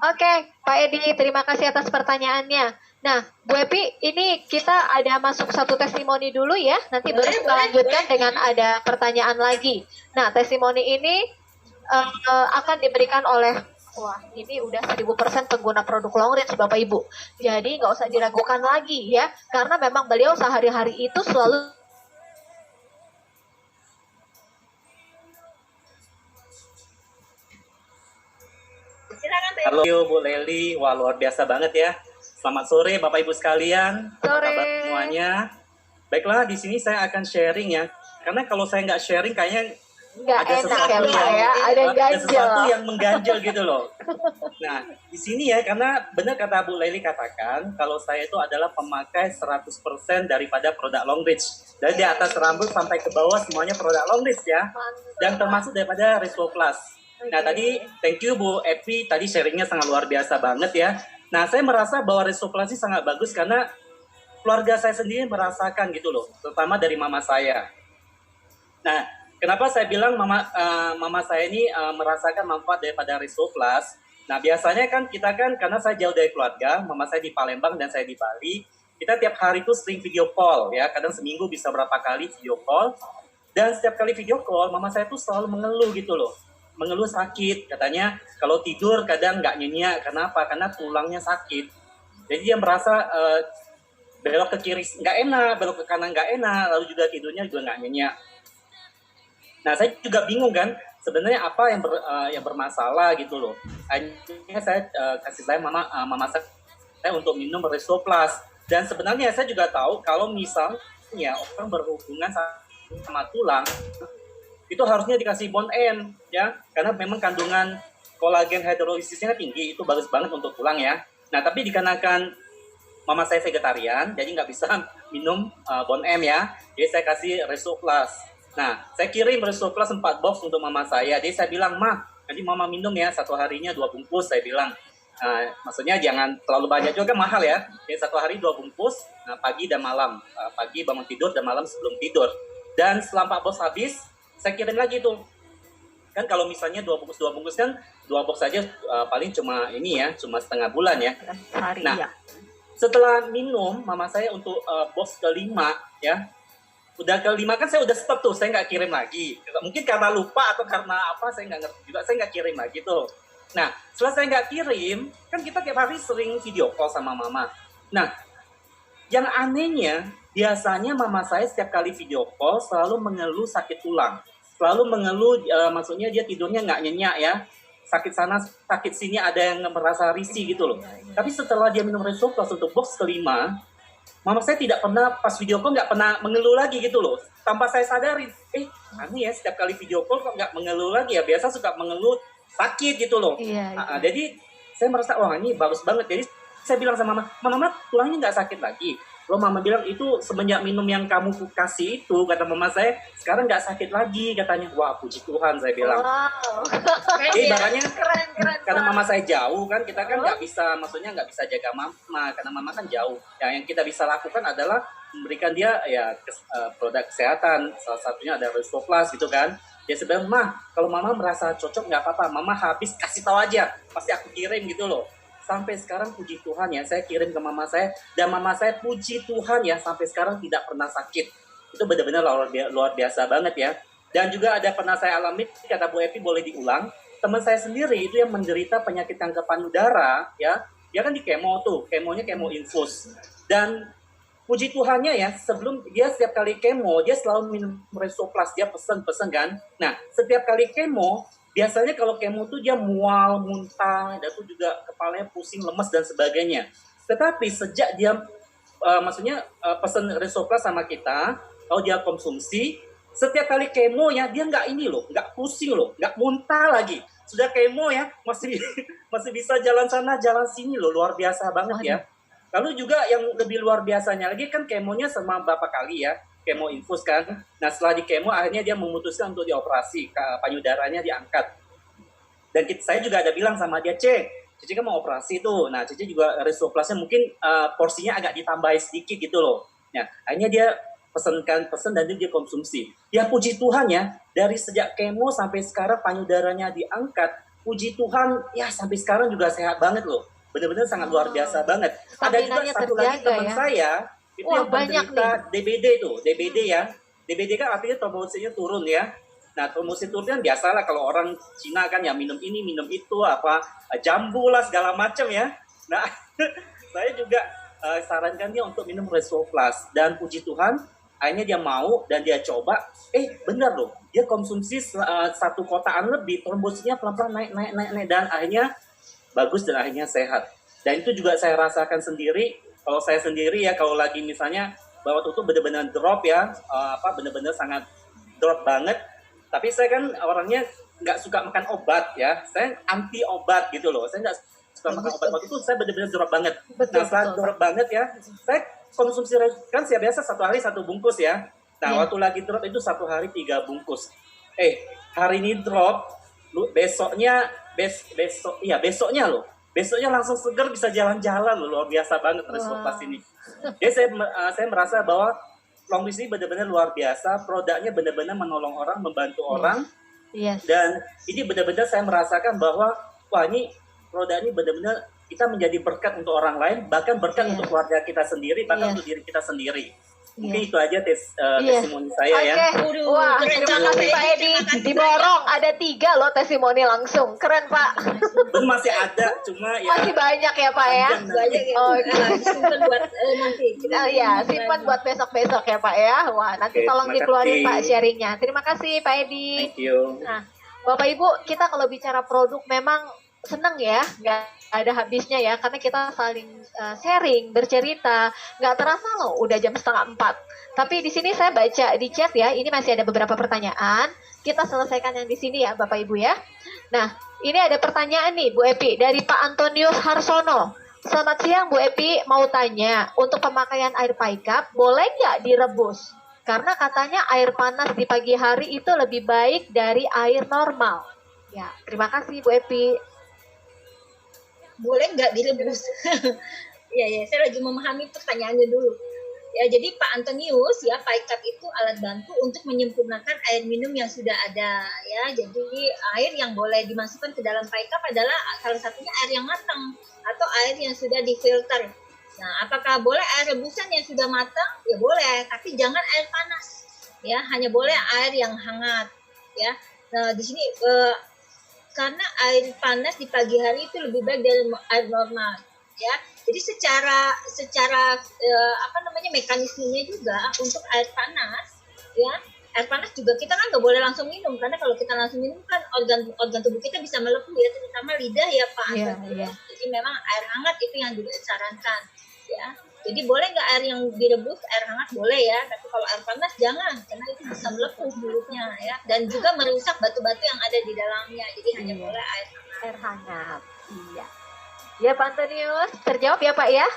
Oke, Pak Edi, terima kasih atas pertanyaannya. Nah, Bu Epi, ini kita ada masuk satu testimoni dulu ya. Nanti baru kita lanjutkan dengan ada pertanyaan lagi. Nah, testimoni ini akan diberikan oleh, wah ini udah 1000% pengguna produk Longreach Bapak Ibu. Jadi nggak usah diragukan lagi ya. Karena memang beliau sehari-hari itu selalu Halo Bu Leli, wah luar biasa banget ya. Selamat sore Bapak Ibu sekalian. Sore. Apa kabar semuanya? Baiklah, di sini saya akan sharing ya. Karena kalau saya nggak sharing kayaknya nggak ada enak sesuatu ya Pak yang, ya. Ada ada sesuatu ganjel. yang mengganjal gitu loh. Nah, di sini ya, karena benar kata Bu Leli katakan, kalau saya itu adalah pemakai 100% daripada produk Longreach. Dari di atas rambut sampai ke bawah semuanya produk Longreach ya. Dan termasuk daripada Resto Plus. Nah tadi thank you Bu Epi, tadi sharingnya sangat luar biasa banget ya. Nah saya merasa bahwa Resto Plus ini sangat bagus karena keluarga saya sendiri merasakan gitu loh, terutama dari mama saya. Nah kenapa saya bilang mama saya ini merasakan manfaat daripada Resto Plus? Nah biasanya kan kita kan, karena saya jauh dari keluarga, mama saya di Palembang dan saya di Bali, kita tiap hari itu sering video call ya, kadang seminggu bisa berapa kali video call. Dan setiap kali video call, mama saya tuh selalu mengeluh gitu loh. Mengeluh sakit, katanya kalau tidur kadang nggak nyenyak. Kenapa? Karena tulangnya sakit. Jadi dia merasa belok ke kiri nggak enak, belok ke kanan nggak enak, lalu juga tidurnya juga nggak nyenyak. Nah saya juga bingung kan, sebenarnya apa yang bermasalah gitu loh. Akhirnya saya kasih saya mama saya untuk minum Resto Plus. Dan sebenarnya saya juga tahu kalau misalnya orang berhubungan sama tulang, itu harusnya dikasih bond M ya, karena memang kandungan kolagen hidrolisisnya tinggi, itu bagus banget untuk tulang ya. Nah tapi dikarenakan mama saya vegetarian, jadi nggak bisa minum bond M ya, jadi saya kasih Resto Plus. Nah saya kirim Resto Plus 4 box untuk mama saya, jadi saya bilang, "Ma, nanti mama minum ya, satu harinya 2 bungkus," saya bilang. Maksudnya jangan terlalu banyak juga, mahal ya, jadi satu hari 2 bungkus, pagi dan malam, pagi bangun tidur dan malam sebelum tidur. Dan setelah 4 box habis, saya kirim lagi tuh. Kan kalau misalnya 2 bungkus kan 2 box saja paling cuma ini ya, cuma setengah bulan ya. Nah, setelah minum mama saya untuk box kelima ya, udah kelima kan saya udah stop tuh, saya nggak kirim lagi. Mungkin karena lupa atau karena apa, saya nggak ngerti juga, saya nggak kirim lagi tuh. Nah, setelah saya nggak kirim, kan kita tiap hari sering video call sama mama. Nah, yang anehnya, biasanya mama saya setiap kali video call selalu mengeluh sakit tulang. Selalu mengeluh, maksudnya dia tidurnya nggak nyenyak ya. Sakit sana, sakit sini, ada yang merasa risih gitu loh. Tapi setelah dia minum Resto Plus untuk box kelima, mama saya tidak pernah, pas video call nggak pernah mengeluh lagi gitu loh. Tanpa saya sadarin, aneh ya, setiap kali video call kok nggak mengeluh lagi ya. Biasa suka mengeluh sakit gitu loh. Iya. Jadi saya merasa, wah ini bagus banget. Jadi saya bilang sama mama, tulangnya nggak sakit lagi. Loh mama bilang, itu semenjak minum yang kamu kasih itu, kata mama saya, sekarang nggak sakit lagi katanya. Wah puji Tuhan, saya bilang. Wow. Jadi ibaratnya keren, karena mama saya jauh kan, kita kan nggak bisa, maksudnya nggak bisa jaga mama, karena mama kan jauh. Yang kita bisa lakukan adalah memberikan dia ya produk kesehatan, salah satunya ada Resto Plus gitu kan. Dia sebenarnya, "Mah, kalau mama merasa cocok nggak apa-apa, mama habis kasih tahu aja, pasti aku kirim," gitu loh. Sampai sekarang puji Tuhan ya, saya kirim ke mama saya, dan mama saya puji Tuhan ya, sampai sekarang tidak pernah sakit. Itu benar-benar luar biasa banget ya. Dan juga ada pernah saya alami, kata Bu Epi boleh diulang, teman saya sendiri itu yang menderita penyakit kanker payudara ya, dia kan di kemo tuh, kemonya kemo infus. Dan puji Tuhannya ya, sebelum dia setiap kali kemo, dia selalu minum Resto Plus, dia pesen kan. Nah, setiap kali kemo, biasanya kalau kemo tuh dia mual, muntah, dan tuh juga kepalanya pusing, lemas dan sebagainya. Tetapi sejak dia maksudnya pesan Resoplas sama kita, kalau dia konsumsi setiap kali kemo ya dia nggak ini loh, nggak pusing loh, nggak muntah lagi. Sudah kemo ya masih masih bisa jalan sana jalan sini loh, luar biasa banget ya. Lalu juga yang lebih luar biasanya lagi kan kemonya sama berapa kali ya, kemo infus kan. Nah setelah di kemo akhirnya dia memutuskan untuk dioperasi, payudaranya diangkat. Dan saya juga ada bilang sama dia, Cici kan mau operasi tuh. Nah Cici juga Resoplasnya mungkin porsinya agak ditambahin sedikit gitu loh. Nah akhirnya dia pesen dan dia konsumsi. Ya puji Tuhan ya, dari sejak kemo sampai sekarang payudaranya diangkat, puji Tuhan ya sampai sekarang juga sehat banget loh. Benar-benar sangat luar biasa banget. Ada juga satu lagi teman saya itu yang penderita DBD tuh, DBD ya. DBD kan artinya trombositnya turun ya. Nah trombosit turun kan biasalah kalau orang Cina kan ya minum ini minum itu apa jambu lah segala macam ya. Nah saya juga sarankan dia untuk minum Resoplas dan puji Tuhan akhirnya dia mau dan dia coba, benar loh, dia konsumsi 1 kotaan lebih, trombositnya pelan-pelan naik dan akhirnya bagus dan akhirnya sehat. Dan itu juga saya rasakan sendiri, kalau saya sendiri ya, kalau lagi misalnya bahwa itu benar-benar drop ya, benar-benar sangat drop banget. Tapi saya kan orangnya nggak suka makan obat ya, saya anti obat gitu loh, saya nggak suka makan obat. Waktu itu saya benar-benar drop banget. Nah setelah drop banget ya, saya konsumsi kan biasa 1 hari 1 bungkus ya. Nah waktu lagi drop itu 1 hari 3 bungkus. Hari ini drop, besoknya loh. Besoknya langsung seger bisa jalan-jalan loh, luar biasa banget Resoplas ini. Jadi saya merasa bahwa Longlist ini benar-benar luar biasa, produknya benar-benar menolong orang, membantu orang. Yes. Dan ini benar-benar saya merasakan bahwa wah ini produk ini benar-benar kita menjadi berkat untuk orang lain, bahkan berkat untuk keluarga kita sendiri, bahkan untuk diri kita sendiri. Mungkin itu aja testimoni saya ya. Wah, terima kasih Pak Edi. Diborong ada 3 loh testimoni langsung. Keren Pak. Belum masih ada, cuma ya. Masih banyak ya Pak ya. Banyak ya. Simpan buat nanti. Simpan buat besok-besok ya Pak ya. Wah, nanti tolong dikeluarin Pak sharingnya. Terima kasih Pak Edi. Thank you. Nah, Bapak Ibu, kita kalau bicara produk memang seneng ya, nggak ada habisnya ya, karena kita saling sharing, bercerita, nggak terasa loh, udah jam 3:30. Tapi di sini saya baca di chat ya, ini masih ada beberapa pertanyaan, kita selesaikan yang di sini ya, Bapak Ibu ya. Nah, ini ada pertanyaan nih, Bu Epi, dari Pak Antonius Harsono. Selamat siang Bu Epi, mau tanya, untuk pemakaian air paikap, boleh nggak direbus? Karena katanya air panas di pagi hari itu lebih baik dari air normal. Ya, terima kasih Bu Epi. Boleh nggak direbus? Ya, saya lagi memahami pertanyaannya dulu. Ya, jadi Pak Antonius ya, paikap itu alat bantu untuk menyempurnakan air minum yang sudah ada ya. Jadi air yang boleh dimasukkan ke dalam paikap adalah salah satunya air yang matang atau air yang sudah difilter. Nah, apakah boleh air rebusan yang sudah matang? Ya boleh, tapi jangan air panas. Ya, hanya boleh air yang hangat ya. Nah, di sini karena air panas di pagi hari itu lebih baik dari air normal ya. Jadi secara mekanismenya juga untuk air panas ya, air panas juga kita kan nggak boleh langsung minum, karena kalau kita langsung minum kan organ tubuh kita bisa melepuh ya, terutama lidah ya Pak. Jadi memang air hangat itu yang disarankan ya. Jadi boleh nggak air yang direbus, air hangat boleh ya, tapi kalau air panas jangan, karena itu bisa melepuh mulutnya ya, dan juga merusak batu-batu yang ada di dalamnya. Jadi hanya boleh air hangat. Iya. Ya Pak Antonius, terjawab ya Pak ya.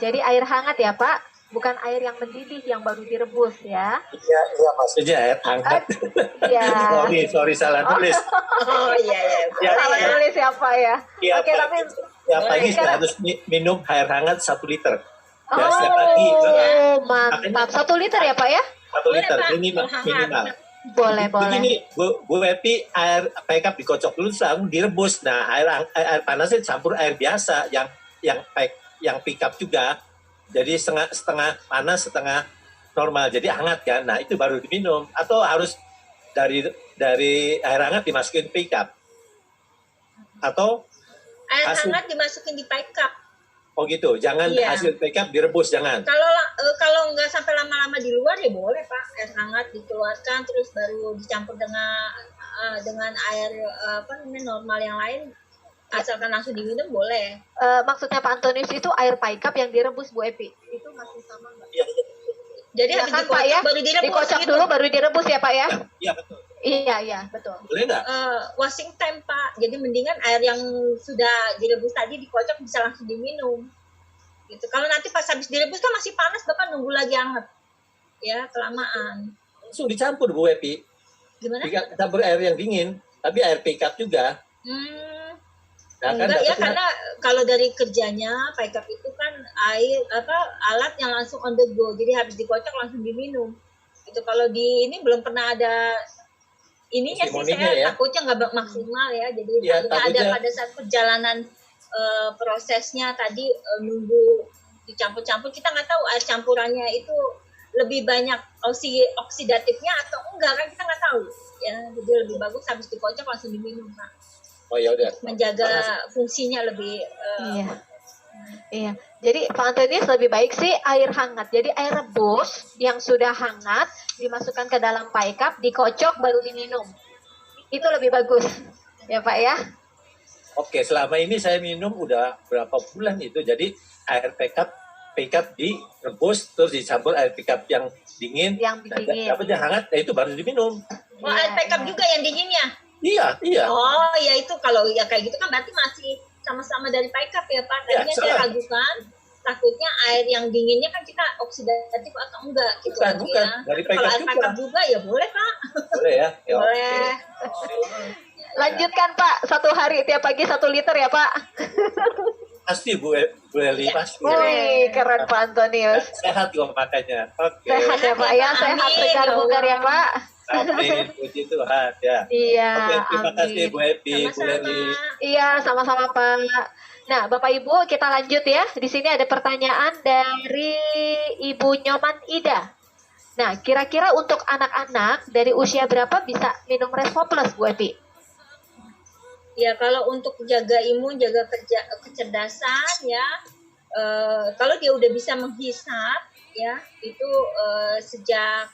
Jadi air hangat ya Pak, bukan air yang mendidih yang baru direbus ya. Iya maksudnya air hangat. Iya. sorry salah tulis. Salah tulis ya Pak ya. Oke, tapi ya pagi harus minum air hangat 1 liter. Ya, setiap pagi. Mantap. 1 liter ya Pak ya? 1 liter ini minimal. Boleh. Begini, Bu Epi, air paikap dikocok dulu, langsung direbus. Nah, air panasnya campur air biasa yang pickup juga. Jadi setengah panas, setengah normal. Jadi hangat kan. Nah, itu baru diminum. Atau harus dari air hangat dimasukin pickup. Atau air hangat dimasukin di paikap. Oh gitu, jangan hasil pickup direbus, jangan. Kalau nggak sampai lama-lama di luar ya boleh Pak, air hangat dikeluarkan terus baru dicampur dengan dengan air normal yang lain, asalkan langsung diminum boleh. Maksudnya Pak Antonius itu air paikap yang direbus Bu Epi. Itu masih sama nggak? Iya, Jadi Ya habis kan Pak ya? baru direbus Dikocok gitu. dulu baru direbus ya Pak ya? iya betul. Iya, betul. Boleh nggak? Washing time Pak. Jadi mendingan air yang sudah direbus tadi dikocok bisa langsung diminum. Gitu. Kalau nanti pas habis direbus kan masih panas, Bapak nunggu lagi hangat. Ya, kelamaan. Langsung dicampur Bu Epi. Gimana? Campur air yang dingin, tapi air pickup juga. Nah, kan Enggak ya, dapatnya- karena kalau dari kerjanya paikap itu kan alat yang langsung on the go, jadi habis dikocok langsung diminum. Itu kalau di ini belum pernah ada ininya sih, Testimoninya saya ya? takutnya nggak maksimal ya, jadi Iya, paling ada takutnya- pada saat perjalanan prosesnya tadi nunggu dicampur-campur, kita nggak tahu air campurannya itu lebih banyak oksidatifnya atau enggak, kan kita nggak tahu ya, jadi lebih bagus habis dikocok langsung diminum Pak. Oh ya udah. Menjaga fungsinya lebih Iya. Jadi Pak Antonius lebih baik sih air hangat. Jadi air rebus yang sudah hangat dimasukkan ke dalam paikap, dikocok baru diminum. Itu lebih bagus. Ya Pak ya? Oke, selama ini saya minum udah berapa bulan itu. Jadi air pickup direbus terus dicampur air pickup yang dingin. Yang dingin. Dapat yang hangat, itu baru diminum. Oh, air backup juga yang dinginnya. Iya. Oh, ya itu kalau ya kayak gitu kan berarti masih sama-sama dari backup ya Pak. Ya, Tadinya saya salah. ragukan, takutnya air yang dinginnya kan kita oksidatif atau enggak gitu Bukan, kan bukan. ya. Dari Tapi kalau backup air juga. backup juga ya boleh Pak. Boleh ya? Ya, oke. Boleh. Lanjutkan Pak, 1 hari tiap pagi 1 liter ya Pak. Pasti Bu Eli, pasti. Wih, keren Pak Antonius. Sehat kok makanya. Oke. Sehat ya Pak ya, sehat Amin, segar ya bugar ya Allah. Pak. Amin, puji Tuhan ya. Iya, Oke, terima kasih amin. Bu Epi, Bu Sama-sama. Eli. Iya, sama-sama Pak. Nah, Bapak Ibu, kita lanjut ya. Di sini ada pertanyaan dari Ibu Nyoman Ida. Nah, kira-kira untuk anak-anak dari usia berapa bisa minum Resvoples, Bu Epi? Ya kalau untuk jaga imun, jaga kecerdasan ya, kalau dia udah bisa menghisap ya, itu sejak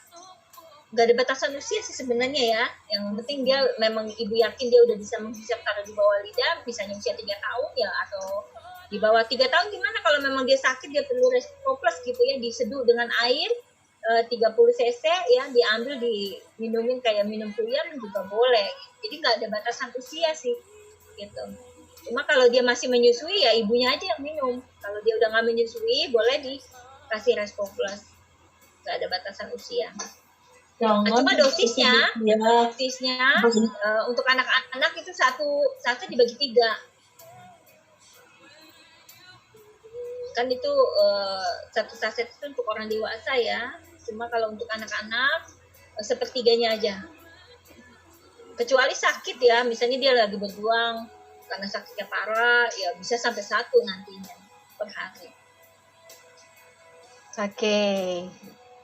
nggak ada batasan usia sih sebenarnya ya. Yang penting dia memang ibu yakin dia udah bisa menghisap taruh di bawah lidah, misalnya usia 3 tahun ya, atau di bawah 3 tahun gimana kalau memang dia sakit dia perlu Resvoples gitu ya, diseduh dengan air 30 cc ya, diambil diminumin kayak minum puyem juga boleh. Jadi nggak ada batasan usia sih gitu. Cuma kalau dia masih menyusui ya ibunya aja yang minum. Kalau dia udah nggak menyusui boleh dikasih Resvoples. Nggak ada batasan usia. Nah, cuma dosisnya untuk anak-anak itu satu dibagi 3. Kan itu satu saset itu untuk orang dewasa ya. Cuma kalau untuk anak-anak sepertiganya aja. Kecuali sakit ya, misalnya dia lagi berjuang karena sakitnya parah, ya bisa sampai 1 nantinya per hari. Oke.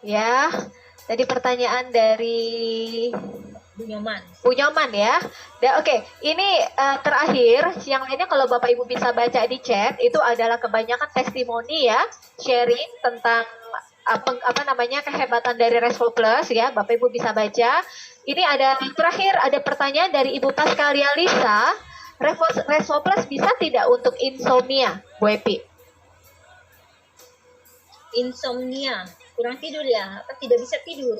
Ya. Tadi pertanyaan dari Bu Nyoman. Bu Nyoman ya. Oke, ini terakhir, yang lainnya kalau Bapak Ibu bisa baca di chat, itu adalah kebanyakan testimoni ya, sharing tentang kehebatan dari Resvoples ya, Bapak Ibu bisa baca. Ini ada terakhir ada pertanyaan dari Ibu Paskalia Lisa, Resvoples bisa tidak untuk insomnia, Bu Epi? Insomnia, kurang tidur ya, apa tidak bisa tidur.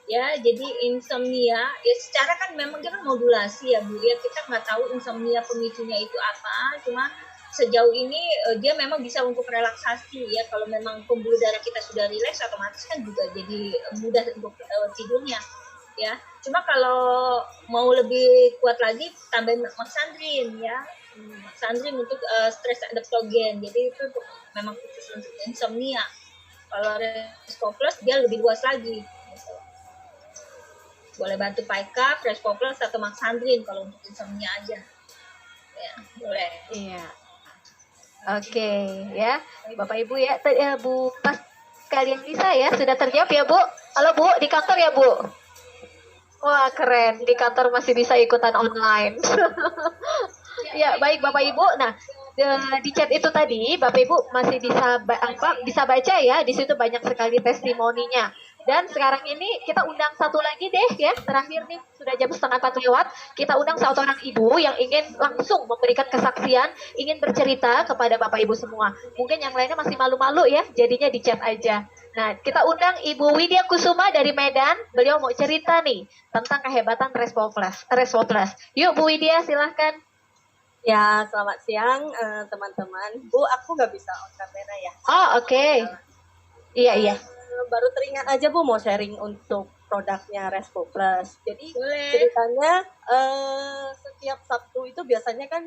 Ya, jadi insomnia ya secara kan memang dia kan modulasi ya Bu ya, kita nggak tahu insomnia pemicunya itu apa, cuma sejauh ini dia memang bisa untuk relaksasi ya. Kalau memang pembuluh darah kita sudah rileks, otomatis kan juga jadi mudah untuk tidurnya ya. Cuma kalau mau lebih kuat lagi tambahin Maxandrin ya, Maxandrin untuk stress adaptogen, jadi itu memang khusus untuk insomnia. Kalau Resvoples dia lebih luas lagi gitu. Boleh bantu Pickup, Resvoples atau Maxandrin kalau untuk insomnia aja ya, boleh. Iya. Oke, ya. Bapak Ibu ya, Bu pas kalian bisa ya, sudah terjawab ya, Bu? Halo, Bu, di kantor ya, Bu? Wah, keren. Di kantor masih bisa ikutan online. Ya, baik Bapak Ibu. Nah, di chat itu tadi Bapak Ibu masih bisa bisa baca ya, di situ banyak sekali testimoninya. Dan sekarang ini kita undang satu lagi deh ya, terakhir nih sudah jam 3:30 lewat. Kita undang satu orang ibu yang ingin langsung memberikan kesaksian, ingin bercerita kepada Bapak Ibu semua. Mungkin yang lainnya masih malu-malu ya, jadinya di chat aja. Nah, kita undang Ibu Widya Kusuma dari Medan. Beliau mau cerita nih tentang kehebatan Respo Plus. Yuk Bu Widya, silahkan. Ya, selamat siang teman-teman. Bu, aku nggak bisa on kamera ya. Oh, oke. Iya. Baru teringat aja Bu mau sharing untuk produknya Respo Plus. Jadi Boleh. ceritanya setiap Sabtu itu biasanya kan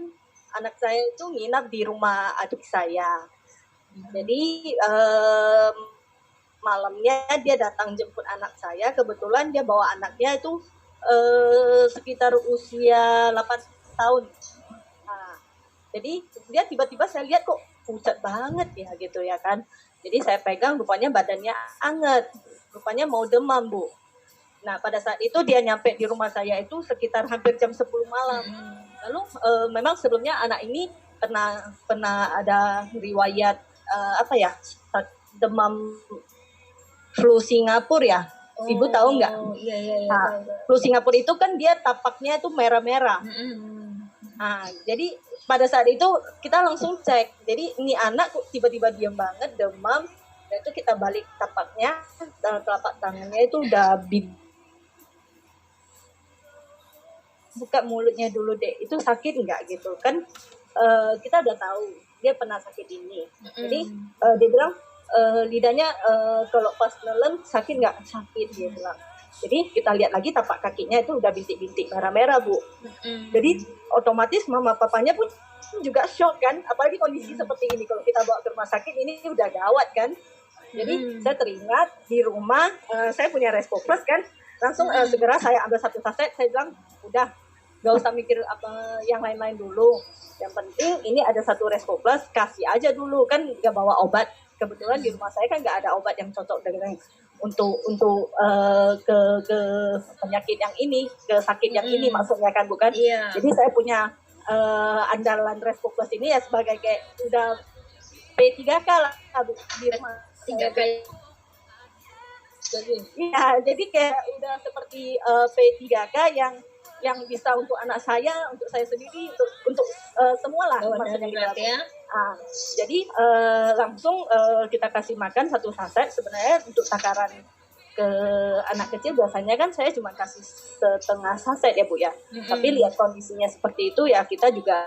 anak saya itu nginap di rumah adik saya. Jadi malamnya dia datang jemput anak saya. Kebetulan dia bawa anaknya itu sekitar usia 8 tahun. Nah, jadi dia tiba-tiba saya lihat kok pucat banget ya gitu ya kan. Jadi saya pegang, rupanya badannya anget, rupanya mau demam Bu. Nah pada saat itu dia nyampe di rumah saya itu sekitar hampir jam 10 malam. Lalu memang sebelumnya anak ini pernah ada riwayat demam flu Singapura ya. Ibu tahu nggak? Iya. Nah, flu Singapura itu kan dia tapaknya itu merah-merah. Nah, jadi pada saat itu kita langsung cek. Jadi ini anak kok tiba-tiba diam banget, demam. Dan itu kita balik tapaknya, telapak tangannya itu udah buka mulutnya dulu deh. Itu sakit nggak gitu kan? Kita udah tahu dia pernah sakit ini. Jadi dia bilang lidahnya kalau pas nelen sakit nggak? Sakit dia bilang. Jadi kita lihat lagi tapak kakinya itu udah bintik-bintik merah-merah Bu. Jadi otomatis mama papanya pun juga shock kan, apalagi kondisi seperti ini kalau kita bawa ke rumah sakit ini udah gawat kan. Jadi saya teringat di rumah saya punya Respo Plus kan, langsung segera saya ambil satu saset, saya bilang udah gak usah mikir apa yang lain-lain dulu. Yang penting ini ada satu Respo Plus, kasih aja dulu kan, gak bawa obat. Kebetulan di rumah saya kan gak ada obat yang cocok dengan untuk ke penyakit yang ini, ke sakit yang ini maksudnya kan bukan. Iya. Jadi saya punya andalan Respo Plus ini ya sebagai kayak udah P3K lah di rumah. 3K. Iya, jadi kayak udah seperti P3K yang bisa untuk anak saya, untuk saya sendiri, untuk semua lah maksudnya gitu. Ya. Jadi langsung kita kasih makan satu saset. Sebenarnya untuk takaran ke anak kecil biasanya kan saya cuma kasih setengah saset ya Bu ya. Tapi lihat kondisinya seperti itu ya kita juga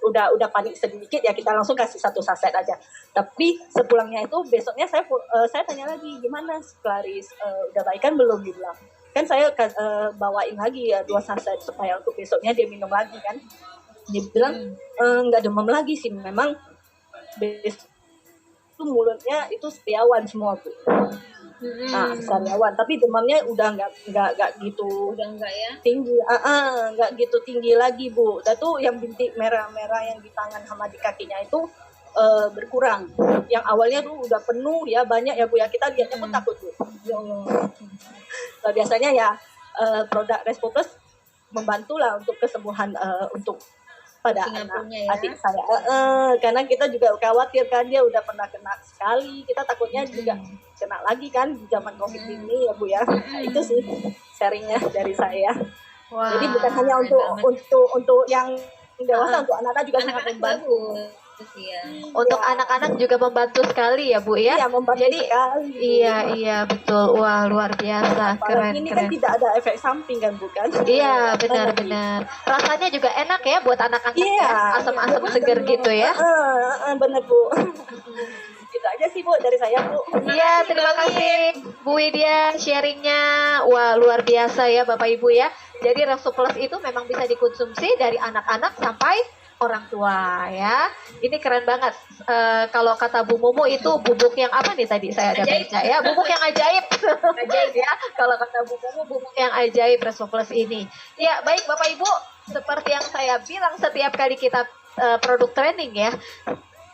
udah panik sedikit ya kita langsung kasih satu saset aja. Tapi sepulangnya itu besoknya saya tanya lagi gimana Clarice, udah baik kan belum dibilang. Kan saya bawain lagi ya 2 saset supaya untuk besoknya dia minum lagi kan. Dia bilang nggak demam lagi sih, memang itu mulutnya itu sariawan semua Bu. Nah, sariawan, tapi demamnya udah nggak gitu Udah enggak ya? tinggi, nggak gitu tinggi lagi Bu. Dan tuh yang bintik merah-merah yang di tangan sama di kakinya itu berkurang. Yang awalnya tuh udah penuh ya, banyak ya Bu ya, kita lihatnya pun takut Bu. Ya Allah. Nah, biasanya ya produk Respo Plus membantulah untuk kesembuhan untuk pada adik saya, karena kita juga khawatir kan dia udah pernah kena sekali, kita takutnya juga kena lagi kan di zaman COVID ini ya Bu ya. Itu sih sharingnya dari saya. Wah, jadi bukan hanya untuk yang dewasa, untuk anak-anak juga sangat membantu. Untuk anak-anak juga membantu sekali ya Bu ya. Iya, membantu jadi sekali. Iya betul. Wah, luar biasa, keren. Ini kan tidak ada efek samping kan bukan? Iya, benar-benar. Rasanya juga enak ya buat anak-anak ya. Asam-asam seger gitu ya. Benar Bu. Itu aja sih Bu dari saya Bu. Iya, terima kasih Bu Widya sharingnya. Wah, luar biasa ya Bapak Ibu ya. Jadi Respo Plus itu memang bisa dikonsumsi dari anak-anak sampai orang tua ya. Ini keren banget. Kalau kata Bu Mumu itu bubuk yang apa nih tadi saya ada baca ya, bubuk yang ajaib. Ajaib ya. Kalau kata Bu Mumu bubuk yang ajaib Respo Plus ini. Ya, baik Bapak Ibu, seperti yang saya bilang setiap kali kita produk training ya,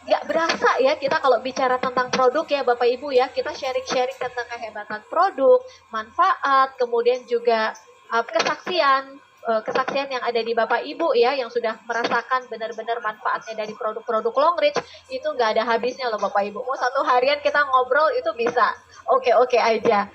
nggak berasa ya kita kalau bicara tentang produk ya Bapak Ibu ya, kita sharing-sharing tentang kehebatan produk, manfaat, kemudian juga kesaksian kesaksian yang ada di Bapak Ibu ya, yang sudah merasakan benar-benar manfaatnya dari produk-produk Longreach, itu nggak ada habisnya loh Bapak Ibu. Mau 1 harian kita ngobrol itu bisa. Oke aja.